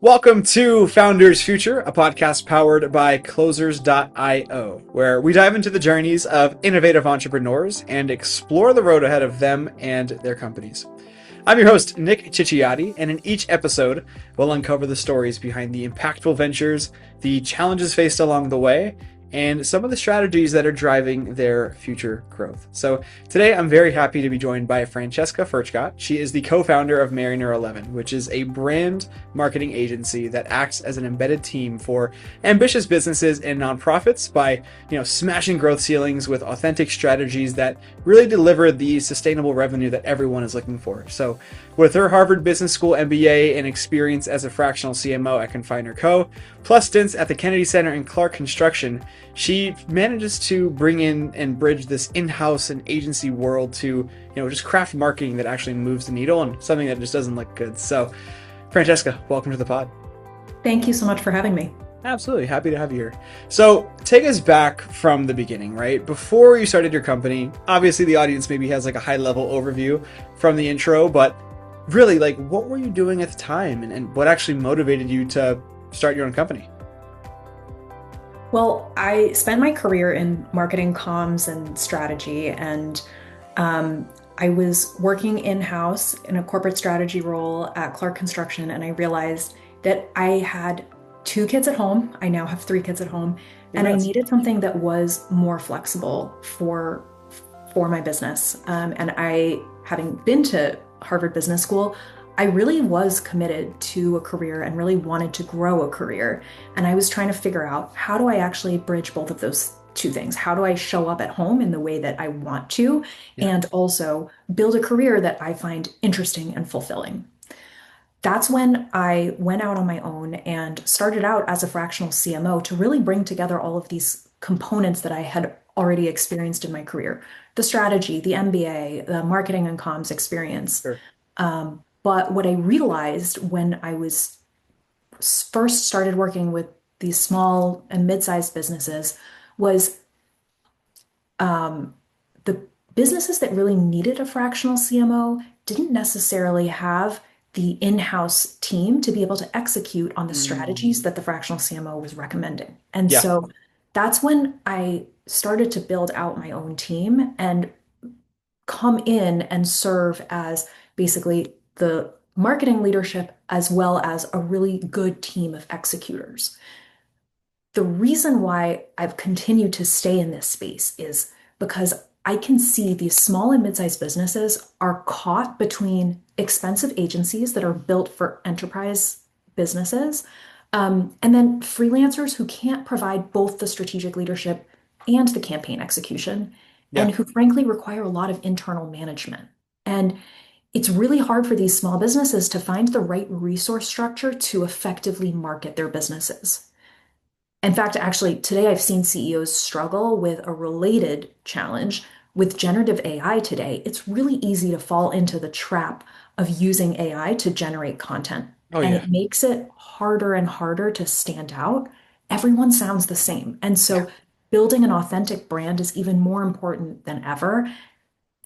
Welcome to Founders Future, a podcast powered by Closers.io, where we dive into the journeys of innovative entrepreneurs and explore the road ahead of them and their companies. I'm your host, Nick Cicciati, and in each episode, we'll uncover the stories behind the impactful ventures, the challenges faced along the way, and some of the strategies that are driving their future growth. So today I'm very happy to be joined by Francesca Furchtgott. She is the co-founder of Mariner 11, which is a brand marketing agency that acts as an embedded team for ambitious businesses and nonprofits by, smashing growth ceilings with authentic strategies that really deliver the sustainable revenue that everyone is looking for. So with her Harvard Business School MBA and experience as a fractional CMO at Confiner Co., plus stints at the Kennedy Center and Clark Construction, she manages to bring in and bridge this in-house and agency world to, just craft marketing that actually moves the needle and something that just doesn't look good. So, Francesca, welcome to the pod. Thank you so much for having me. Absolutely. Happy to have you here. So take us back from the beginning, right? Before you started your company, obviously the audience maybe has like a high level overview from the intro, but really, like, what were you doing at the time and what actually motivated you to start your own company? Well, I spent my career in marketing, comms, and strategy, and I was working in-house in a corporate strategy role at Clark Construction, and I realized that I had two kids at home. I now have three kids at home, and I needed something that was more flexible for my business. And I, having been to Harvard Business School, I really was committed to a career and really wanted to grow a career. And I was trying to figure out, how do I actually bridge both of those two things? How do I show up at home in the way that I want to, and also build a career that I find interesting and fulfilling? That's when I went out on my own and started out as a fractional CMO to really bring together all of these components that I had already experienced in my career: the strategy, the MBA, the marketing and comms experience. Sure. But what I realized when I was first started working with these small and mid-sized businesses was the businesses that really needed a fractional CMO didn't necessarily have the in-house team to be able to execute on the strategies that the fractional CMO was recommending. And Yeah. so that's when I started to build out my own team and come in and serve as basically the marketing leadership as well as a really good team of executors. The reason why I've continued to stay in this space is because I can see these small and mid-sized businesses are caught between expensive agencies that are built for enterprise businesses, and then freelancers who can't provide both the strategic leadership and the campaign execution, Yeah. and who frankly require a lot of internal management. And it's really hard for these small businesses to find the right resource structure to effectively market their businesses. In fact, actually, today I've seen CEOs struggle with a related challenge with generative AI today. It's really easy to fall into the trap of using AI to generate content, Oh, and yeah. it makes it harder and harder to stand out. Everyone sounds the same. And Yeah. so building an authentic brand is even more important than ever.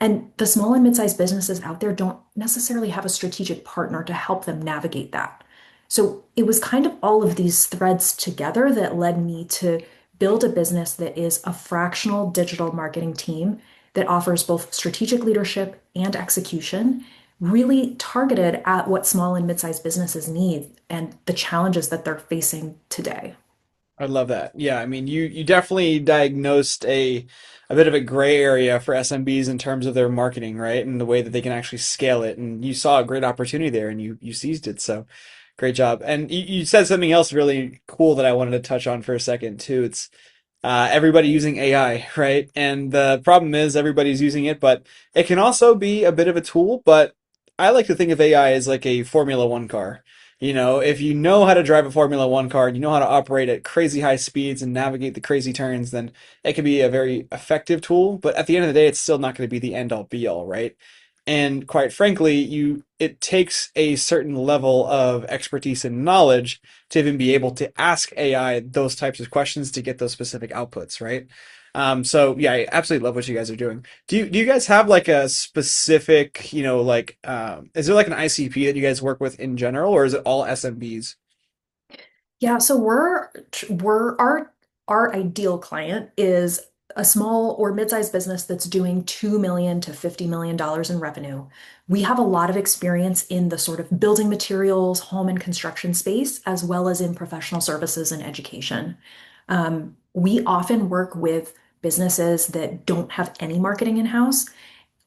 And the small and mid-sized businesses out there don't necessarily have a strategic partner to help them navigate that. So it was kind of all of these threads together that led me to build a business that is a fractional digital marketing team that offers both strategic leadership and execution, really targeted at what small and mid-sized businesses need and the challenges that they're facing today. I love that. Yeah, I mean, you definitely diagnosed a bit of a gray area for SMBs in terms of their marketing, right? And the way that they can actually scale it. And you saw a great opportunity there and you seized it. So great job. And you said something else really cool that I wanted to touch on for a second too. It's everybody using AI, right? And the problem is everybody's using it, but it can also be a bit of a tool. But I like to think of AI as like a Formula One car. If you know how to drive a Formula One car and you know how to operate at crazy high speeds and navigate the crazy turns, then it can be a very effective tool. But at the end of the day, it's still not going to be the end all be all, right? And quite frankly, it takes a certain level of expertise and knowledge to even be able to ask AI those types of questions to get those specific outputs, right? So yeah, I absolutely love what you guys are doing. Do you guys have like a specific, is there like an ICP that you guys work with in general, or is it all SMBs? Yeah, so we're our ideal client is a small or mid-sized business that's doing 2 million to $50 million in revenue. We have a lot of experience in the sort of building materials, home and construction space, as well as in professional services and education. We often work with businesses that don't have any marketing in-house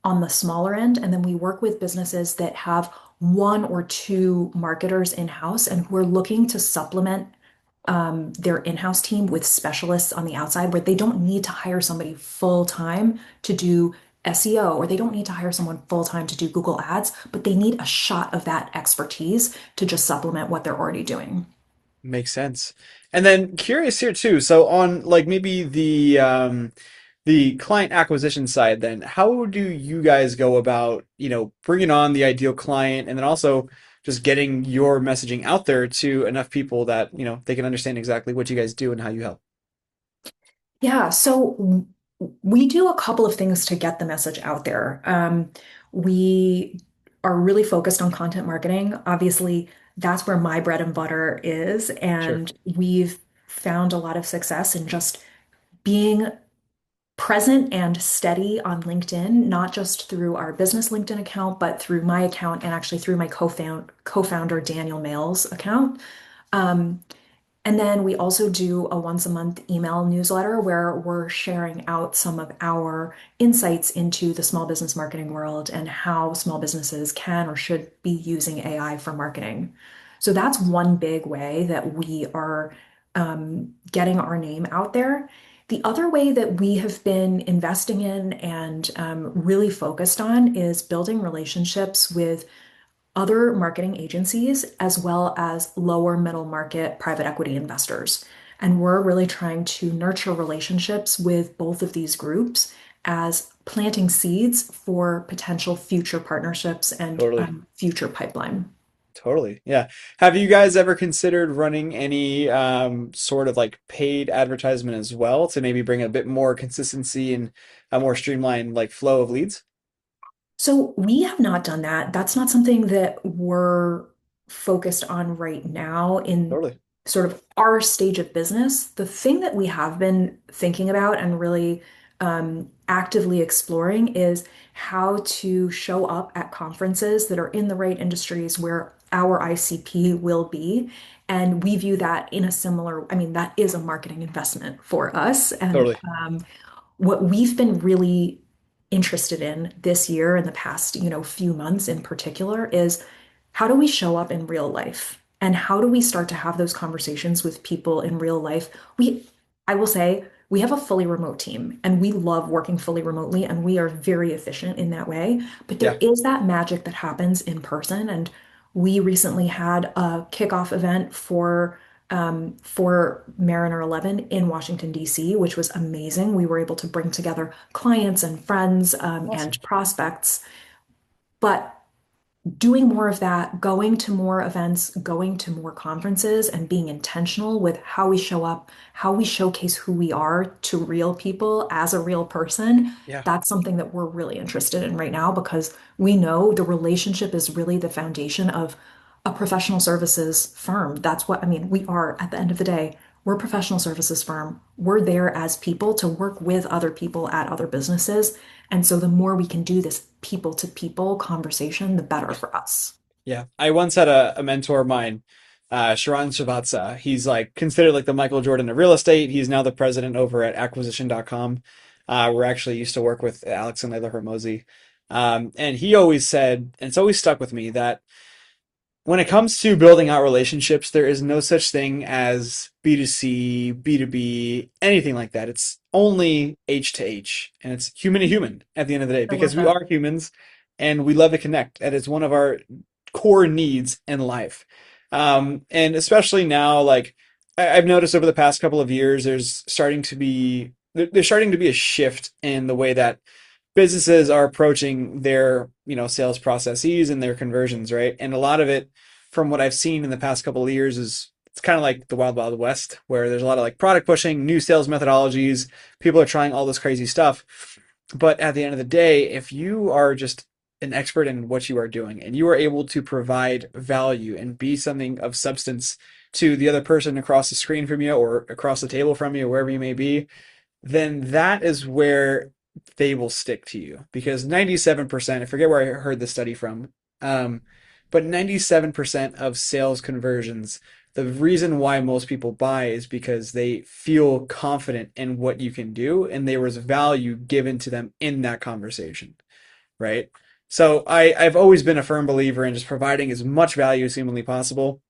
on the smaller end, and then we work with businesses that have one or two marketers in-house and who are looking to supplement their in-house team with specialists on the outside where they don't need to hire somebody full-time to do SEO, or they don't need to hire someone full-time to do Google Ads, but they need a shot of that expertise to just supplement what they're already doing. Makes sense. And then curious here too. So on like maybe the client acquisition side, then how do you guys go about, bringing on the ideal client and then also just getting your messaging out there to enough people that, they can understand exactly what you guys do and how you help? Yeah, so we do a couple of things to get the message out there. We are really focused on content marketing. Obviously, that's where my bread and butter is, Sure. and we've found a lot of success in just being present and steady on LinkedIn, not just through our business LinkedIn account, but through my account and actually through my co-founder Daniel Mail's account. Um, and then we also do a once a month email newsletter where we're sharing out some of our insights into the small business marketing world and how small businesses can or should be using AI for marketing. So that's one big way that we are getting our name out there. The other way that we have been investing in and really focused on is building relationships with other marketing agencies, as well as lower middle market private equity investors. And we're really trying to nurture relationships with both of these groups as planting seeds for potential future partnerships and Totally. future pipeline. Totally. Yeah. Have you guys ever considered running any sort of like paid advertisement as well to maybe bring a bit more consistency and a more streamlined like flow of leads? So we have not done that. That's not something that we're focused on right now in Totally. sort of our stage of business. The thing that we have been thinking about and really actively exploring is how to show up at conferences that are in the right industries where our ICP will be. And we view that in a similar, I mean, that is a marketing investment for us. And Totally. what we've been really interested in this year and the past, few months in particular is how do we show up in real life? And how do we start to have those conversations with people in real life? I will say, we have a fully remote team and we love working fully remotely and we are very efficient in that way. But there Yeah. is that magic that happens in person. And we recently had a kickoff event for Mariner 11 in Washington, D.C., which was amazing. We were able to bring together clients and friends Awesome. and prospects. But doing more of that, going to more events, going to more conferences, and being intentional with how we show up, how we showcase who we are to real people as a real person, Yeah. that's something that we're really interested in right now because we know the relationship is really the foundation of a professional services firm. That's what, I mean, we are at the end of the day. We're a professional services firm. We're there as people to work with other people at other businesses. And so the more we can do this people to people conversation, the better for us. Yeah. I once had a mentor of mine, Sharon Srivatsa. He's like considered like the Michael Jordan of real estate. He's now the president over at acquisition.com. We're actually used to work with Alex and Layla Hormozy. And he always said, and it's always stuck with me, that when it comes to building out relationships, there is no such thing as B2C, B2B, anything like that. It's only H to H, and it's human to human at the end of the day I love because we that. are humans and we love to connect, and it's one of our core needs in life. And especially now, like I've noticed over the past couple of years, there's starting to be a shift in the way that businesses are approaching their, sales processes and their conversions, right? And a lot of it, from what I've seen in the past couple of years, is it's kind of like the wild, wild west, where there's a lot of like product pushing, new sales methodologies. People are trying all this crazy stuff. But at the end of the day, if you are just an expert in what you are doing and you are able to provide value and be something of substance to the other person across the screen from you or across the table from you, wherever you may be, then that is where they will stick to you. Because 97%, I forget where I heard the study from, but 97% of sales conversions, the reason why most people buy is because they feel confident in what you can do and there was value given to them in that conversation, right? So I've always been a firm believer in just providing as much value as humanly possible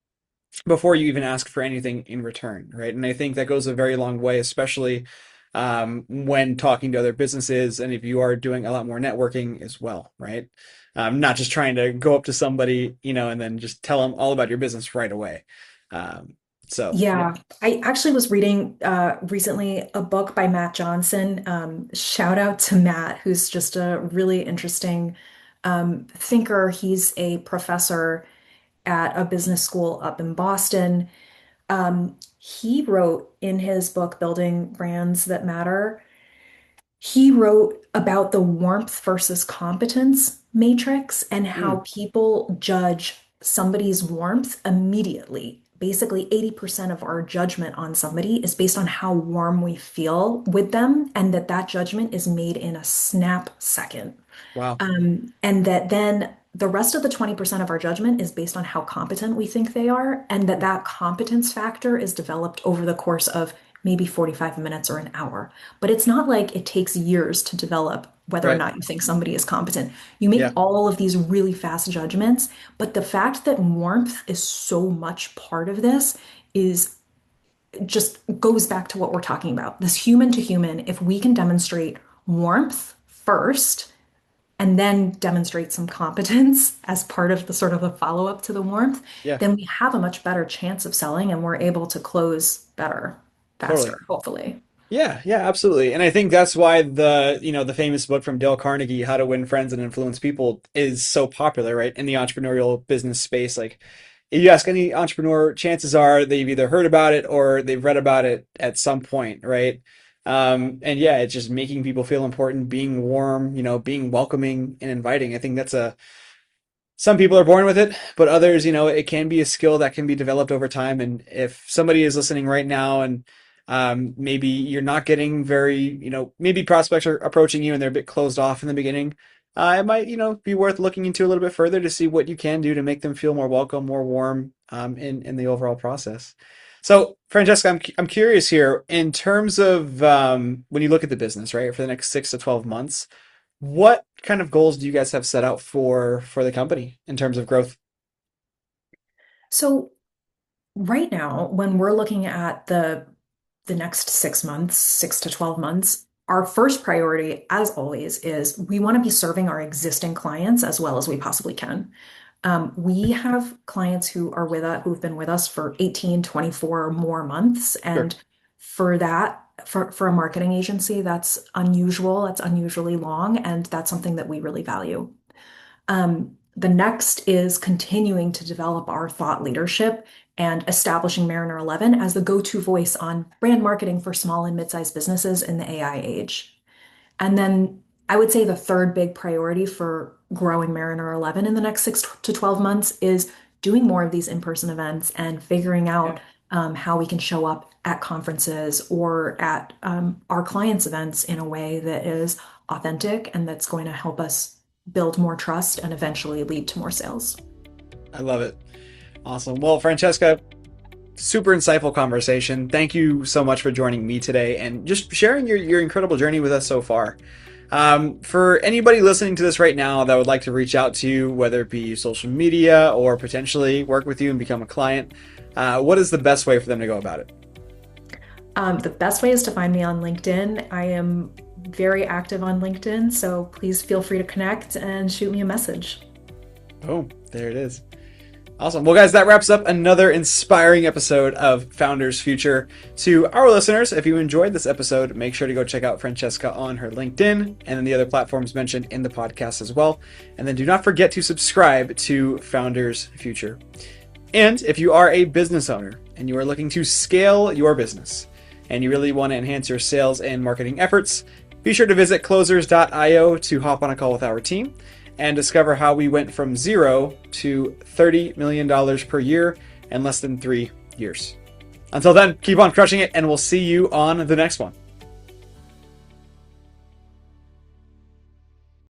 before you even ask for anything in return, right? And I think that goes a very long way, especially when talking to other businesses and if you are doing a lot more networking as well, right? Not just trying to go up to somebody, and then just tell them all about your business right away. Um, so yeah, Yeah, I actually was reading recently a book by Matt Johnson. Shout out to Matt, who's just a really interesting thinker. He's a professor at a business school up in Boston. He wrote in his book, Building Brands That Matter, he wrote about the warmth versus competence matrix and how mm, people judge somebody's warmth immediately. Basically, 80% of our judgment on somebody is based on how warm we feel with them, and that judgment is made in a snap second. wow, And that then the rest of the 20% of our judgment is based on how competent we think they are, and that competence factor is developed over the course of maybe 45 minutes or an hour. But it's not like it takes years to develop whether or right, not you think somebody is competent. You make yeah, all of these really fast judgments, but the fact that warmth is so much part of this is just goes back to what we're talking about. This human to human, if we can demonstrate warmth first, and then demonstrate some competence as part of the sort of the follow-up to the warmth, yeah, then we have a much better chance of selling and we're able to close better, totally. faster, hopefully. Yeah, yeah, absolutely. And I think that's why the famous book from Dale Carnegie, How to Win Friends and Influence People, is so popular, right? In the entrepreneurial business space. Like, if you ask any entrepreneur, chances are they've either heard about it or they've read about it at some point, right? And yeah, it's just making people feel important, being warm, being welcoming and inviting. I think that's some people are born with it, but others, it can be a skill that can be developed over time. And if somebody is listening right now and maybe you're not getting very, maybe prospects are approaching you and they're a bit closed off in the beginning, it might, be worth looking into a little bit further to see what you can do to make them feel more welcome, more warm in the overall process. So, Francesca, I'm curious here in terms of when you look at the business, right, for the next 6 to 12 months. What kind of goals do you guys have set out for the company in terms of growth? So right now, when we're looking at the next 6 months, 6 to 12 months, our first priority, as always, is we want to be serving our existing clients as well as we possibly can. We have clients who are with us, who've been with us for 18, 24 or more months. Sure. And for that, for a marketing agency, that's unusual. That's unusually long. And that's something that we really value. The next is continuing to develop our thought leadership and establishing Mariner 11 as the go-to voice on brand marketing for small and mid-sized businesses in the AI age. And then I would say the third big priority for growing Mariner 11 in the next 6 to 12 months is doing more of these in-person events and figuring Yeah, out how we can show up at conferences or at our clients' events in a way that is authentic and that's going to help us build more trust and eventually lead to more sales. I love it. Awesome. Well, Francesca, super insightful conversation. Thank you so much for joining me today and just sharing your incredible journey with us so far. For anybody listening to this right now that would like to reach out to you, whether it be social media or potentially work with you and become a client, what is the best way for them to go about it? The best way is to find me on LinkedIn. I am very active on LinkedIn, so please feel free to connect and shoot me a message. Boom, there it is. Awesome. Well, guys, that wraps up another inspiring episode of Founders Future. To our listeners, if you enjoyed this episode, make sure to go check out Francesca on her LinkedIn and then the other platforms mentioned in the podcast as well. And then do not forget to subscribe to Founders Future. And if you are a business owner and you are looking to scale your business and you really want to enhance your sales and marketing efforts, be sure to visit closers.io to hop on a call with our team and discover how we went from 0 to $30 million per year in less than 3 years. Until then, keep on crushing it, and we'll see you on the next one.